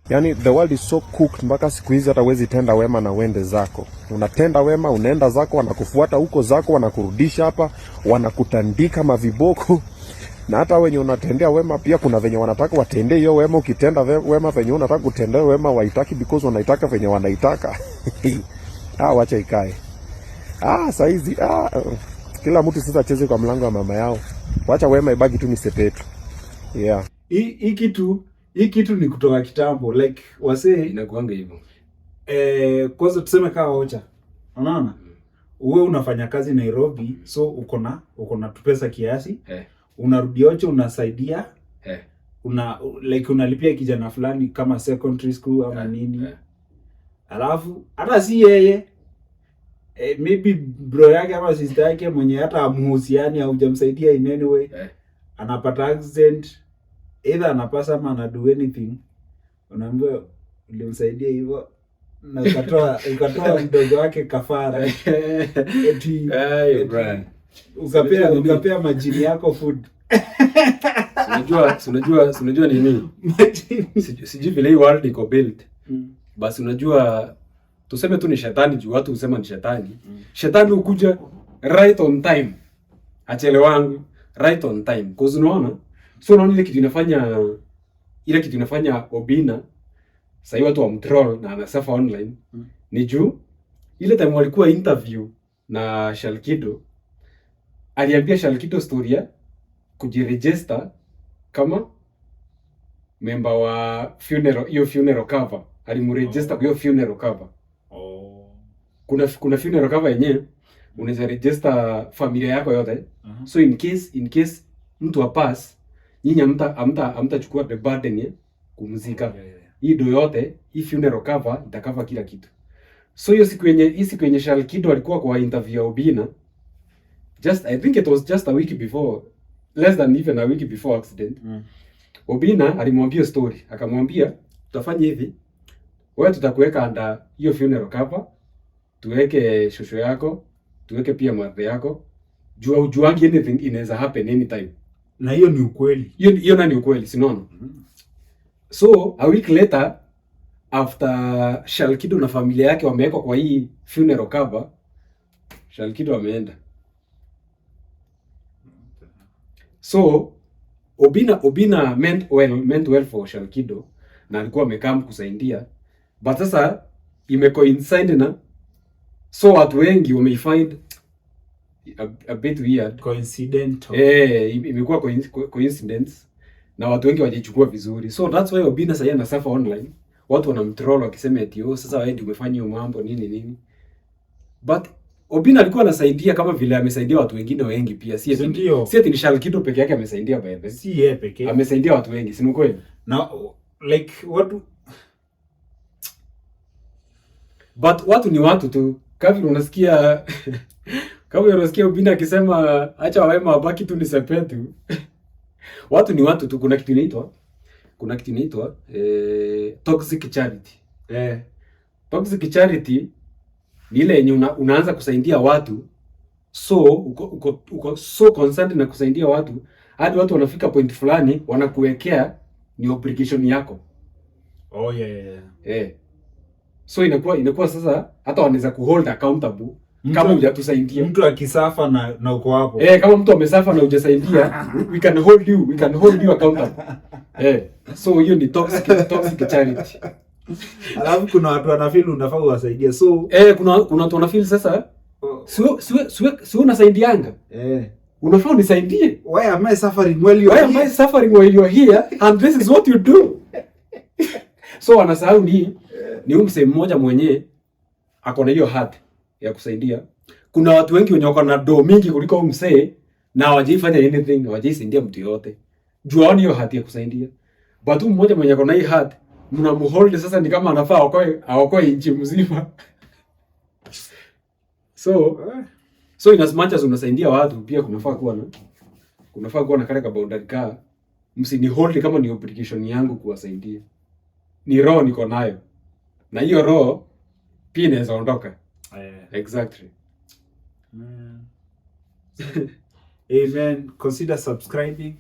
Yani the world is so cooked mpaka siku hizi hata huwezi tenda wema na uende zako. Unatenda wema, unaenda zako, wanakufuata huko zako, wanakurudisha hapa, wanakutandika maviboko. Na hata wenye unatendea wema pia kuna venye wanataka watendee hiyo wema. Ukitenda wema venye unataka kutendea wema waitaki because wanaitaka venye wanaitaka. Wacha ikae. Saizi kila mtu sasa acheze kwa mlango wa mama yao. Wacha wema ibaki tu ni sepetu. Yeah. Hii kitu ni kutoka kitambo, like wasee inakuanga hivyo. Kwanza tuseme kama Ocha. Unaona? Wewe unafanya kazi Nairobi, so uko na tupesa kiasi. Unarudi Ocha unasaidia. Unalipia kijana fulani kama secondary school ama nini. Alafu hata si yeye maybe bro yake ama sister yake mwenye hata amuhusiani au hujamsaidia in any way. Anapata accident, either anapasa ama ana do anything, unaambia ulimsaidia hivyo na ukatoa mdogo wake kafara. Eti ukapea majini yako food. Unajua nini? Sijui vile hii world iko built. Basi unajua tuseme tu ni shetani juu watu husema ni shetani. Shetani ukuja right on time. Achelewangu right on time. Cause unaona? So unaona ile kitu inafanya Obina sasa watu wamtroll na anasafa online. Ni juu ile time walikuwa interview na Shalkido, aliambia Shalkido story ya kujiregister kama member wa funeral cover. Alimregister kwa hiyo funeral cover. Kuna funeral cover yenyewe unaweza register familia yako yote. So in case mtu apass, nyinyi amtachukua the burden ya kumzika. Hii do yote, hii funeral cover itakava kila kitu. So hiyo siku yenye Shalkido alikuwa kwa interview ya Obina, I think it was just a week before, less than even a week before accident. Obina alimwambia story, akamwambia tutafanya hivi, wewe tutakuweka under hiyo funeral cover, tuweke shosho yako, tuweke pia mother yako, juangi anything inaweza happen anytime. Na hiyo ni ukweli. Hiyo ni ukweli, sinaona. So a week later, after Shalkido na familia yake wamewekwa kwa hii funeral cover, Shalkido ameenda. So Obina meant well for Shalkido na alikuwa amekaa kusaidia. But sasa imecoincide na so watu wengi wameifind a bit weird. Coincidental. Imekuwa coincidence na watu wengi wajichukua vizuri. So that's why Obina sasa yana suffer online. Watu wanamtroll wakisema eti sasa wewe ndio umefanya hiyo mambo nini. But Obina alikuwa anasaidia kama vile amesaidia watu wengine wengi pia. Si eti ni Shalkido peke yake amesaidia baadhi. Si yeye pekee. Amesaidia watu wengi, si kweli? Na like watu ni watu tu. Kama unasikia Obina akisema acha wema wabaki tu ni sepetu. Watu ni watu tu. Kuna kitu inaitwa toxic charity. Toxic charity ni ile yenye unaanza kusaidia watu, so uko so concerned na kusaidia watu hadi watu wanafika point fulani wanakuwekea ni obligation yako. So inakuwa sasa hata wanaweza kuhold accountable kama hujatusaidia. Mtu akisafa na uko hapo. Kama mtu amesafa na hujasaidia, we can hold you accountable. So hiyo ni toxic charity. Alafu kuna watu wanafeel unafaa uwasaidie. So kuna watu wanafeel sasa sio unasaidianga. Unafaa unisaidie. Why am I suffering while you're here and this is what you do? So wanasahau ni msee mmoja mwenye ako na hiyo heart ya kusaidia. Kuna watu wengi wenye wako na do mingi kuliko msee na hawajifanya anything, hawajisaidia mtu yote. Juu hao hiyo heart ya kusaidia. But mmoja mwenye ako na hii heart mnamhold sasa ni kama anafaa aokoe nchi mzima. So in as much as unasaidia watu pia kunafaa kuwa na kale ka boundary ka msini hold kama ni obligation yangu kuwasaidia. Ni roho niko nayo. Na hiyo roho pia inaweza ondoka. Exactly. Amen. Consider subscribing.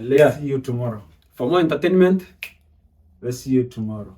Let's see you tomorrow. For more entertainment, Let's see you tomorrow.